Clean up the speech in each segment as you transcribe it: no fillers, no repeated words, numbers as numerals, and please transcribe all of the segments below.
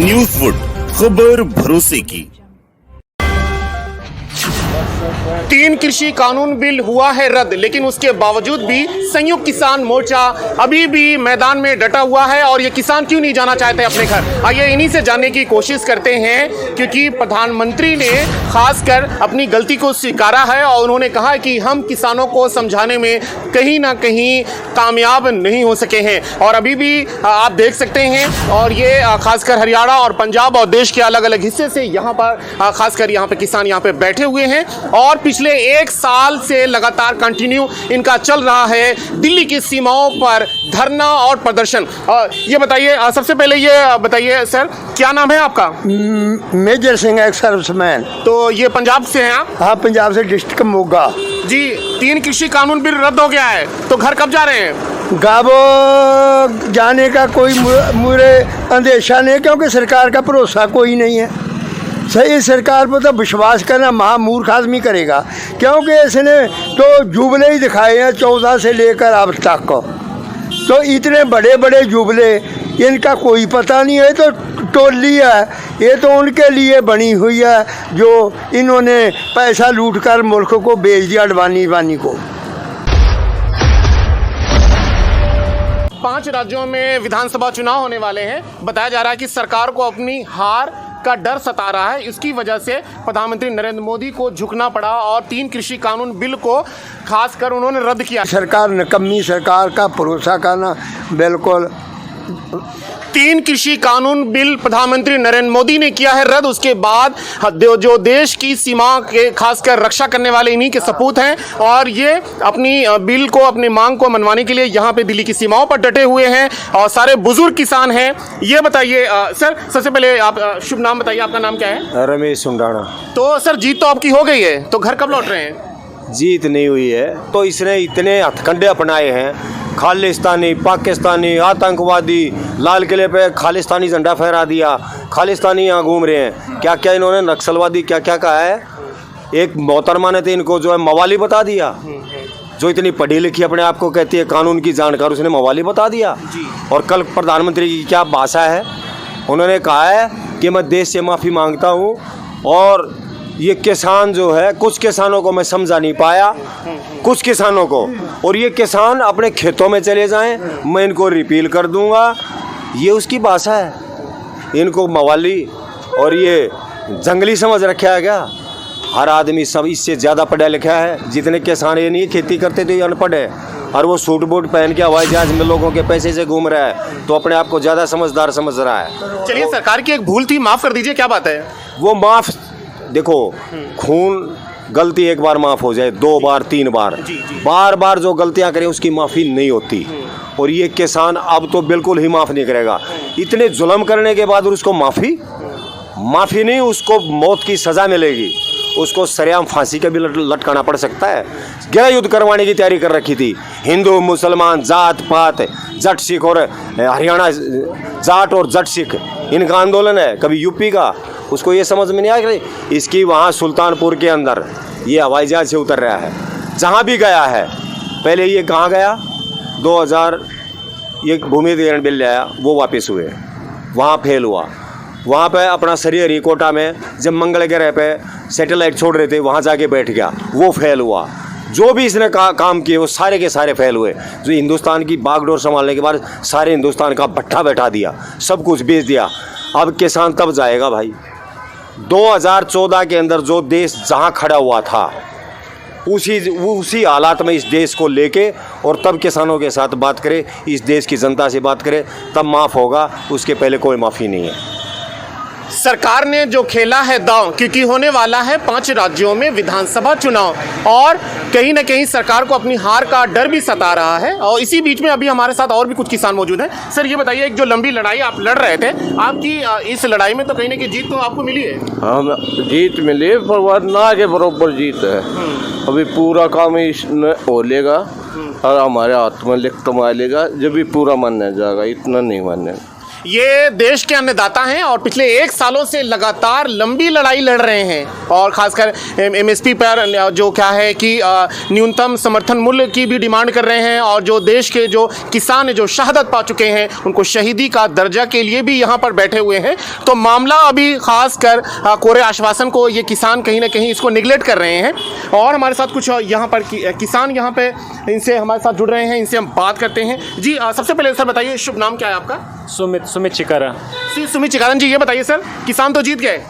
न्यूज़वुड, खबर भरोसे की। 3 कृषि कानून बिल हुआ है रद्द, लेकिन उसके बावजूद भी संयुक्त किसान मोर्चा अभी भी मैदान में डटा हुआ है। और ये किसान क्यों नहीं जाना चाहते अपने घर, आइए इन्हीं से जानने की कोशिश करते हैं। क्योंकि प्रधानमंत्री ने खासकर अपनी गलती को स्वीकारा है और उन्होंने कहा कि हम किसानों को समझाने में कहीं ना कहीं कामयाब नहीं हो सके हैं। और अभी भी आप देख सकते हैं, और ये खासकर हरियाणा और पंजाब और देश के अलग अलग हिस्से से यहाँ पर खासकर यहाँ पे किसान यहाँ पे बैठे हुए हैं। और पिछले 1 साल से लगातार कंटिन्यू इनका चल रहा है दिल्ली की सीमाओं पर धरना और प्रदर्शन। ये बताइए, सबसे पहले ये बताइए सर, क्या नाम है आपका? Major Singh, ex serviceman. तो ये पंजाब से हैं आप? हाँ, पंजाब से, डिस्ट्रिक्ट मोगा जी। 3 कृषि कानून बिल रद्द हो गया है, तो घर कब जा रहे हैं? गाबो जाने का कोई मुझे अंदेशा नहीं, क्योंकि सरकार का भरोसा कोई नहीं है। सही सरकार पर तो विश्वास करना महामूर्ख आदमी करेगा, क्योंकि इसने तो जुबले ही दिखाए हैं 14 से लेकर अब तक। तो इतने बड़े बड़े जुबले, इनका कोई पता नहीं है। तो टोली है, ये तो उनके लिए बनी हुई है जो इन्होंने पैसा लूटकर मुल्क को बेच दिया अडवाणी को। 5 राज्यों में विधानसभा चुनाव होने वाले हैं। बताया जा रहा है कि सरकार को अपनी हार का डर सता रहा है। इसकी वजह से प्रधानमंत्री नरेंद्र मोदी को झुकना पड़ा और 3 कृषि कानून बिल को खासकर उन्होंने रद्द किया। सरकार नकम्मी, सरकार का भरोसा करना बिल्कुल। 3 कृषि कानून बिल प्रधानमंत्री नरेंद्र मोदी ने किया है रद्द। उसके बाद जो देश की सीमा के खासकर रक्षा करने वाले इन्हीं के सपूत हैं, और ये अपनी बिल को, अपनी मांग को मनवाने के लिए यहाँ पे दिल्ली की सीमाओं पर डटे हुए हैं। और सारे बुजुर्ग किसान हैं। ये बताइए सर, सबसे पहले आप शुभ नाम बताइए, आपका नाम क्या है? रमेश सुंडाना। तो सर, जीत तो आपकी हो गई है, तो घर कब लौट रहे हैं? जीत नहीं हुई है, तो इसने इतने हथकंडे अपनाए हैं, खालिस्तानी, पाकिस्तानी, आतंकवादी, लाल किले पे खालिस्तानी झंडा फहरा दिया, खालिस्तानी यहाँ घूम रहे हैं। क्या क्या इन्होंने नक्सलवादी क्या क्या कहा है। एक मोहतरमा ने तो इनको जो है मवाली बता दिया, जो इतनी पढ़ी लिखी अपने आप को कहती है कानून की जानकार, उसने मवाली बता दिया। और कल प्रधानमंत्री की क्या भाषा है, उन्होंने कहा है कि मैं देश से माफ़ी मांगता हूँ। और ये किसान जो है, कुछ किसानों को मैं समझा नहीं पाया, कुछ किसानों को, और ये किसान अपने खेतों में चले जाएं, मैं इनको रिपील कर दूंगा, ये उसकी भाषा है। इनको मवाली और ये जंगली समझ रखा है क्या? हर आदमी सब इससे ज़्यादा पढ़ा लिखा है। जितने किसान ये नहीं खेती करते थे, ये अनपढ़ है, और वो सूट बूट पहन के हवाई जहाज में लोगों के पैसे से घूम रहा है, तो अपने आप को ज़्यादा समझदार समझ रहा है। चलिए, सरकार की एक भूल थी, माफ़ कर दीजिए, क्या बात है? वो माफ़, देखो, खून गलती एक बार माफ़ हो जाए, 2 बार 3 बार, बार बार जो गलतियां करें उसकी माफ़ी नहीं होती। और ये किसान अब तो बिल्कुल ही माफ़ नहीं करेगा। इतने जुल्म करने के बाद उसको माफ़ी नहीं, उसको मौत की सज़ा मिलेगी। उसको सरेआम फांसी का भी लटकाना पड़ सकता है। गृह युद्ध करवाने की तैयारी कर रखी थी। हिंदू मुसलमान, जात पात, जट सिख, और हरियाणा जाट और जट सिख, इनका आंदोलन है, कभी यूपी का। उसको ये समझ में नहीं आया कि इसकी वहाँ सुल्तानपुर के अंदर ये हवाई जहाज से उतर रहा है। जहाँ भी गया है, पहले ये कहाँ गया, 2000 ये भूमि अधिग्रहण बिल आया, वो वापस हुए, वहाँ फेल हुआ। वहाँ पे अपना श्रीहरिकोटा में जब मंगल ग्रह पे सैटेलाइट छोड़ रहे थे, वहाँ जाके बैठ गया, वो फेल हुआ। जो भी इसने काम किए वो सारे के सारे फेल हुए। जो हिंदुस्तान की बागडोर संभालने के बाद सारे हिंदुस्तान का भट्ठा बैठा दिया, सब कुछ बेच दिया। अब किसान तब जाएगा भाई। 2014 के अंदर जो देश जहाँ खड़ा हुआ था, उसी हालात में इस देश को लेके, और तब किसानों के साथ बात करे, इस देश की जनता से बात करे, तब माफ़ होगा। उसके पहले कोई माफ़ी नहीं है। सरकार ने जो खेला है दांव, क्योंकि होने वाला है 5 राज्यों में विधानसभा चुनाव, और कहीं ना कहीं सरकार को अपनी हार का डर भी सता रहा है। और इसी बीच में अभी हमारे साथ और भी कुछ किसान मौजूद हैं। सर, ये बताइए, एक जो लंबी लड़ाई आप लड़ रहे थे, आपकी इस लड़ाई में तो कहीं ना कहीं जीत तो आपको मिली है? हाँ, जीत मिली, पर ना के बराबर जीत है। अभी पूरा काम इसने हो लेगा और हमारे हाथ में लिख तो लेगा, जब भी पूरा मानने जाएगा, इतना नहीं मानने। ये देश के अन्नदाता हैं और पिछले 1 सालों से लगातार लंबी लड़ाई लड़ रहे हैं और खासकर एमएसपी पर जो क्या है कि न्यूनतम समर्थन मूल्य की भी डिमांड कर रहे हैं और जो देश के जो किसान जो शहादत पा चुके हैं उनको शहीदी का दर्जा के लिए भी यहाँ पर बैठे हुए हैं। तो मामला अभी खासकर कोरे आश्वासन को ये किसान कहीं ना कहीं इसको निगलेक्ट कर रहे हैं। और हमारे साथ कुछ यहाँ पर किसान यहाँ पे इनसे हमारे साथ जुड़ रहे हैं, इनसे हम बात करते हैं। जी सबसे पहले सर बताइए शुभ नाम क्या है आपका? सुमित चिकारा। सुमित चिकारा जी, ये बताइए सर, किसान तो जीत गए।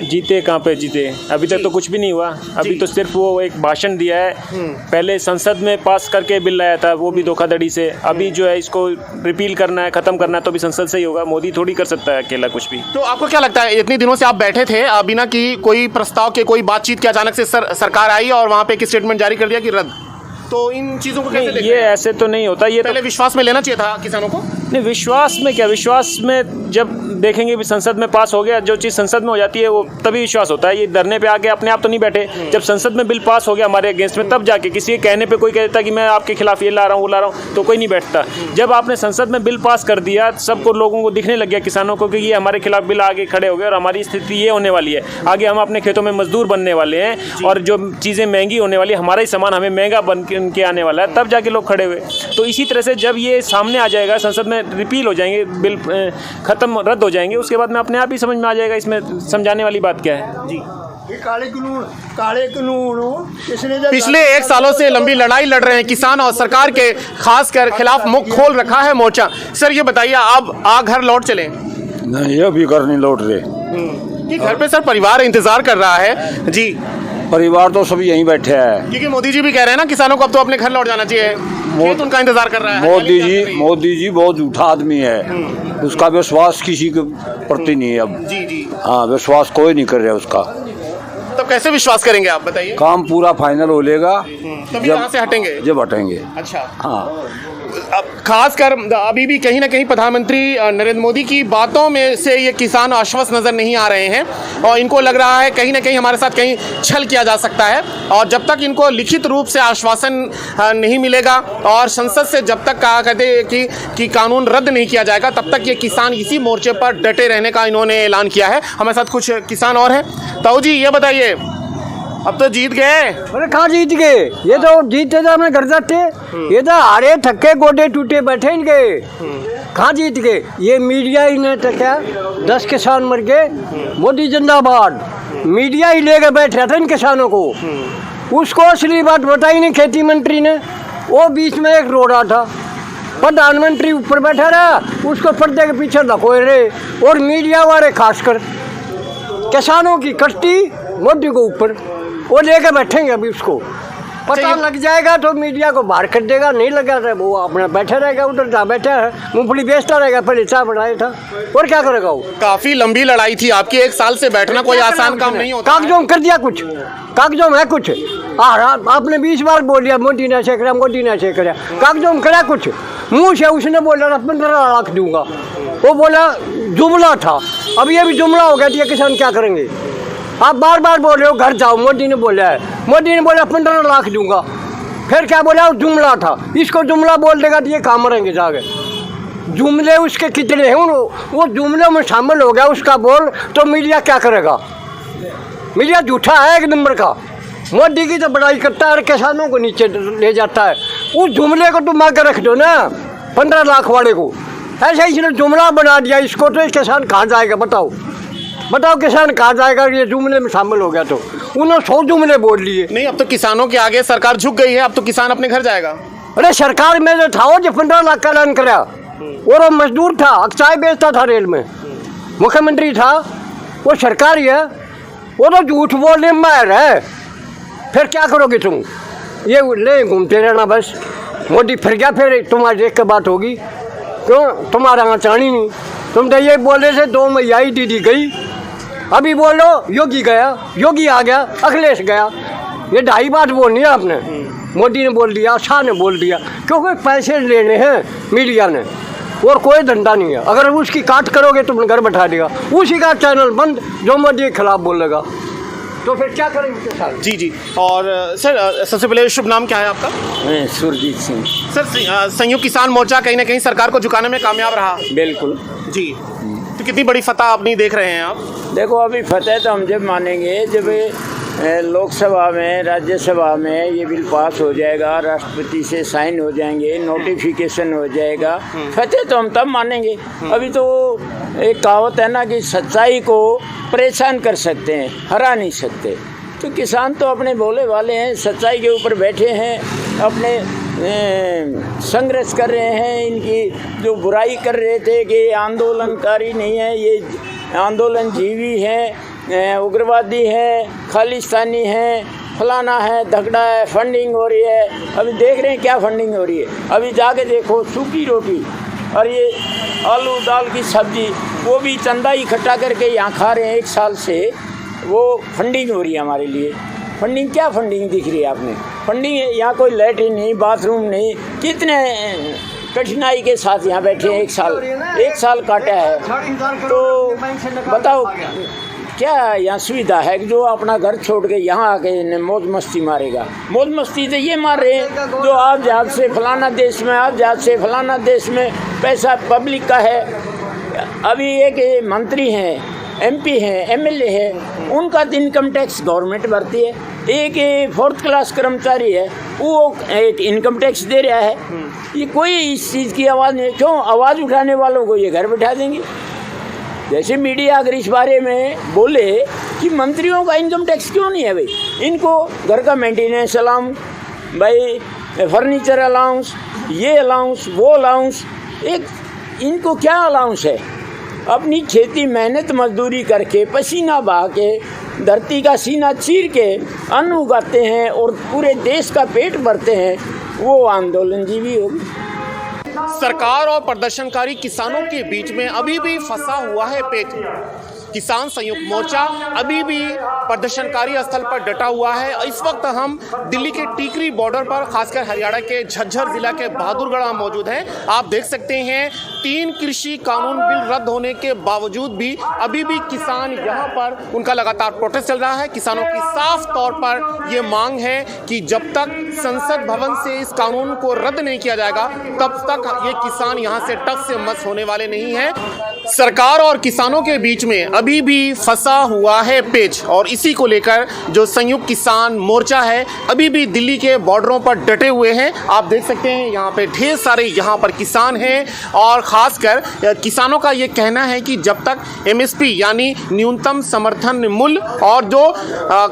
जीते कहाँ पे जीते, अभी तक तो कुछ भी नहीं हुआ। अभी तो सिर्फ वो एक भाषण दिया है, पहले संसद में पास करके बिल लाया था, वो भी धोखाधड़ी से। अभी जो है इसको रिपील करना है, खत्म करना है तो भी संसद से ही होगा, मोदी थोड़ी कर सकता है अकेला कुछ भी। तो आपको क्या लगता है, इतने दिनों से आप बैठे थे बिना कि कोई प्रस्ताव के, कोई बातचीत के, अचानक से सरकार आई और वहाँ पे एक स्टेटमेंट जारी कर दिया कि रद्द, तो इन चीज़ों को कैसे देखते हैं? ये ऐसे तो नहीं होता। ये पहले विश्वास में लेना चाहिए था किसानों को। नहीं, विश्वास में क्या, विश्वास में जब देखेंगे भी संसद में पास हो गया, जो चीज़ संसद में हो जाती है वो तभी विश्वास होता है। ये धरने पे आके अपने आप तो नहीं बैठे, जब संसद में बिल पास हो गया हमारे अगेंस्ट में तब जाके, किसी के कहने पे कोई कहता कि मैं आपके खिलाफ ये ला रहा हूँ वो ला रहा हूँ, तो कोई नहीं बैठता। जब आपने संसद में बिल पास कर दिया, सबको लोगों को दिखने लग गया, किसानों को, कि ये हमारे खिलाफ बिल आगे खड़े हो गए और हमारी स्थिति ये होने वाली है, आगे हम अपने खेतों में मजदूर बनने वाले हैं और जो चीज़ें महंगी होने वाली है, हमारा ही सामान हमें महंगा बन के आने वाला है, तब जाके लोग खड़े हुए। तो इसी तरह से जब ये सामने आ जाएगा, संसद में रिपील हो जाएंगे, बिल खत्म रद्द हो जाएंगे, उसके बाद में अपने आप ही समझ में आ जाएगा इसमें समझाने वाली बात क्या है। जी, ये काले कानून इसने पिछले 1 सालों से लंबी लड़ाई लड़ रहे हैं किसान और सरकार के खासकर खिलाफ मुख खोल रखा है मोर्चा। सर ये बताइए, आप घर लौट चले? नहीं, अभी घर नहीं लौट रहे। ये घर पे सर परिवार इंतजार कर रहा है। जी, परिवार तो सभी यहीं बैठे हैं, क्योंकि मोदी जी भी कह रहे हैं ना किसानों को अब तो अपने घर लौट जाना चाहिए, खेत उनका इंतजार कर रहा है। मोदी जी बहुत झूठा आदमी है, उसका विश्वास किसी के प्रति नहीं है अब। जी, हाँ, विश्वास कोई नहीं कर रहा उसका। तब कैसे विश्वास करेंगे आप बताइए? काम पूरा फाइनल हो लेगा तभी यहाँ से हटेंगे, जब हटेंगे। अच्छा, हाँ, अब खासकर अभी भी कहीं ना कहीं प्रधानमंत्री नरेंद्र मोदी की बातों में से ये किसान आश्वस्त नजर नहीं आ रहे हैं और इनको लग रहा है कहीं ना कहीं हमारे साथ कहीं छल किया जा सकता है। और जब तक इनको लिखित रूप से आश्वासन नहीं मिलेगा और संसद से जब तक कहा कहते कि कानून रद्द नहीं किया जाएगा, तब तक ये किसान इसी मोर्चे पर डटे रहने का इन्होंने ऐलान किया है। हमारे साथ कुछ किसान और हैं। ताऊ जी ये बताइए, अब तो जीत गए। अरे कहाँ जीत गए, ये तो जीते थे अपने घर जाते, ये तो हारे थके गोडे टूटे बैठे इनके। कहाँ जीत गए, ये मीडिया ही ने तो क्या 10 किसान मर गए, मोदी जिंदाबाद, मीडिया ही लेकर बैठ रहा था इन किसानों को। उसको असली बात बताई नहीं खेती मंत्री ने, वो बीच में एक रो रहा था, प्रधानमंत्री ऊपर बैठा रहा, उसको पर्दे के पीछे लकोए रहे और मीडिया वाले खासकर किसानों की कश्ती मोदी को ऊपर वो लेकर बैठेंगे। अभी उसको पता लग जाएगा तो मीडिया को बाहर कर देगा, नहीं लगा था वो अपना बैठा रहेगा, उधर जहाँ बैठा है मूंगफली बेचता रहेगा, पहले चाय बनाया था और क्या करेगा वो। काफी लंबी लड़ाई थी आपकी, 1 साल से बैठना कोई आसान काम नहीं होता। कागजों में कर दिया कुछ, कागजों में कुछ आपने 20 बार बोल दिया मोदी ने ऐसे करा, मोदी ने ऐसे करा, कागजों में करा कुछ? मुँह से उसने बोला 15 लाख दूंगा, वो बोला जुमला था, अब ये भी जुमला हो गया तो ये किसान क्या करेंगे? आप बार बार बोल रहे हो घर जाओ, मोदी ने बोला है, मोदी ने बोला 15 लाख दूंगा, फिर क्या बोला वो जुमला था, इसको जुमला बोल देगा तो ये काम मरेंगे जाके। जुमले उसके कितने हैं, वो जुमले में शामिल हो गया उसका बोल, तो मीडिया क्या करेगा? मीडिया झूठा है 1 नंबर का, मोदी की तो बड़ाई करता है और किसानों को नीचे ले जाता है। उस जुमले को तुम आकर रख दो ना 15 लाख वाले को, ऐसा इसने जुमला बना दिया इसको, तो इस किसान कहाँ जाएगा बताओ किसान कहाँ जाएगा? ये जुमले में शामिल हो गया तो उन्होंने 100 जुमले बोल लिए। नहीं, अब तो किसानों के आगे सरकार झुक गई है, अब तो किसान अपने घर जाएगा। अरे सरकार में जो था वो जो 15 लाख का ऐलान कराया, और मजदूर था, चाय बेचता था रेल में, मुख्यमंत्री था, वो सरकार ही है, वो तो झूठ बोलने में माहिर है। फिर क्या करोगे तुम? ये ले घूमते रहना बस, मोदी फिर गया, फिर तुम्हारी देख के बात होगी, क्यों तुम्हारा यहाँ चाणी नहीं, तुम तो ये बोले से 2 मैया दीदी गई, अभी बोलो योगी गया, योगी आ गया, अखिलेश गया, ये 2.5 बात बोलनी है आपने। मोदी ने बोल दिया, शाह ने बोल दिया, क्योंकि पैसे लेने हैं मीडिया ने और कोई धंधा नहीं है। अगर उसकी काट करोगे तुमने घर बैठा देगा, उसी का चैनल बंद जो मोदी के खिलाफ बोलेगा। तो फिर क्या करें उसके साथ? जी जी। और सर सबसे पहले शुभ नाम क्या है आपका? सुरजीत सिंह। सर संयुक्त किसान मोर्चा कहीं ना कहीं सरकार को झुकाने में कामयाब रहा। बिल्कुल जी। तो कितनी बड़ी फतह अपनी देख रहे हैं आप? देखो, अभी फतेह तो हम जब मानेंगे जब लोकसभा में, राज्यसभा में ये बिल पास हो जाएगा, राष्ट्रपति से साइन हो जाएंगे, नोटिफिकेशन हो जाएगा, फतेह तो हम तब मानेंगे। अभी तो एक कहावत है ना कि सच्चाई को परेशान कर सकते हैं, हरा नहीं सकते। तो किसान तो अपने भोले वाले हैं, सच्चाई के ऊपर बैठे हैं, अपने संघर्ष कर रहे हैं। इनकी जो बुराई कर रहे थे कि ये आंदोलनकारी नहीं है, ये आंदोलन जीवी है, उग्रवादी है, खालिस्तानी है, फलाना है, धगड़ा है, फंडिंग हो रही है। अभी देख रहे हैं क्या फंडिंग हो रही है। अभी जाके देखो, सूखी रोटी और ये आलू दाल की सब्जी, वो भी चंदा इकट्ठा करके यहाँ खा रहे हैं 1 साल से। वो फंडिंग हो रही है हमारे लिए। फंडिंग क्या फंडिंग दिख रही है आपने? फंडिंग है यहाँ, कोई लैट्रिन नहीं, बाथरूम नहीं, कितने कठिनाई के साथ यहाँ बैठे हैं 1 साल काटा है। तो बताओ क्या यहाँ सुविधा है कि जो अपना घर छोड़ के यहाँ आके मौज मस्ती मारेगा? मौज मस्ती तो ये मार रहे हैं जो आप जहाज से फलाना देश में, आप जहाज से फलाना देश में, पैसा पब्लिक का है। अभी एक मंत्री हैं, MP हैं, MLA है, उनका इनकम टैक्स गवर्नमेंट भरती है। एक 4th क्लास कर्मचारी है, वो एक इनकम टैक्स दे रहा है। ये कोई इस चीज़ की आवाज़ नहीं। क्यों? आवाज़ उठाने वालों को ये घर बैठा देंगे। जैसे मीडिया अगर इस बारे में बोले कि मंत्रियों का इनकम टैक्स क्यों नहीं है भाई, इनको घर का मेंटेनेंस अलाउंस, भाई फर्नीचर अलाउंस, ये अलाउंस, वो अलाउंस, एक इनको क्या अलाउंस है? अपनी खेती मेहनत मजदूरी करके, पसीना बहा के, धरती का सीना चीर के अन्न उगाते हैं और पूरे देश का पेट भरते हैं, वो आंदोलन जीवी होगी। सरकार और प्रदर्शनकारी किसानों के बीच में अभी भी फंसा हुआ है पेच। किसान संयुक्त मोर्चा अभी भी प्रदर्शनकारी स्थल पर डटा हुआ है। इस वक्त हम दिल्ली के टीकरी बॉर्डर पर, खासकर हरियाणा के झज्जर जिला के बहादुरगढ़ मौजूद हैं। आप देख सकते हैं 3 कृषि कानून बिल रद्द होने के बावजूद भी अभी भी किसान यहाँ पर, उनका लगातार प्रोटेस्ट चल रहा है। किसानों की साफ तौर पर ये मांग है कि जब तक संसद भवन से इस कानून को रद्द नहीं किया जाएगा तब तक ये किसान यहाँ से टस से मस होने वाले नहीं हैं। सरकार और किसानों के बीच में अभी भी फंसा हुआ है पेच, और इसी को लेकर जो संयुक्त किसान मोर्चा है अभी भी दिल्ली के बॉर्डरों पर डटे हुए हैं। आप देख सकते हैं यहाँ पे ढेर सारे यहाँ पर किसान हैं, और खासकर किसानों का ये कहना है कि जब तक MSP यानी न्यूनतम समर्थन मूल्य और जो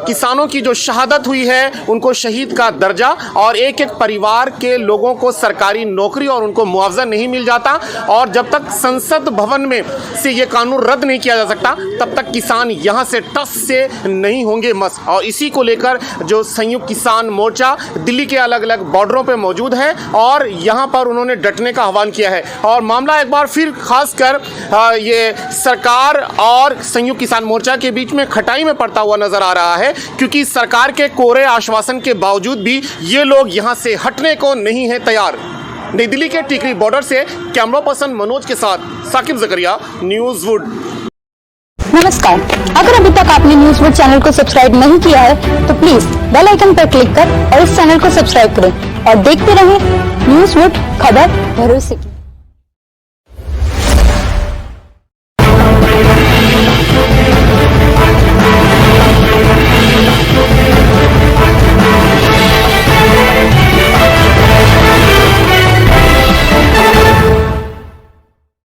किसानों की जो शहादत हुई है, उनको शहीद का दर्जा और एक एक परिवार के लोगों को सरकारी नौकरी और उनको मुआवजा नहीं मिल जाता, और जब तक संसद भवन में से ये कानून रद्द नहीं किया जा सकता तब तक किसान यहाँ से टस से नहीं होंगे मस। और इसी को लेकर जो संयुक्त किसान मोर्चा दिल्ली के अलग अलग बॉर्डरों पे मौजूद है और यहाँ पर उन्होंने डटने का आह्वान किया है। और मामला एक बार फिर खासकर ये सरकार और संयुक्त किसान मोर्चा के बीच में खटाई में पड़ता हुआ नजर आ रहा है, क्योंकि सरकार के कोरे आश्वासन के बावजूद भी ये लोग यहाँ से हटने को नहीं है तैयार। नई दिल्ली के टिकरी बॉर्डर से कैमरा पर्सन मनोज के साथ साकिब जकरिया, न्यूज़ वुड। नमस्कार, अगर अभी तक आपने न्यूज़ वुड चैनल को सब्सक्राइब नहीं किया है तो प्लीज बेल आइकन पर क्लिक कर और इस चैनल को सब्सक्राइब करें और देखते रहें न्यूज़ वुड, खबर भरोसे की।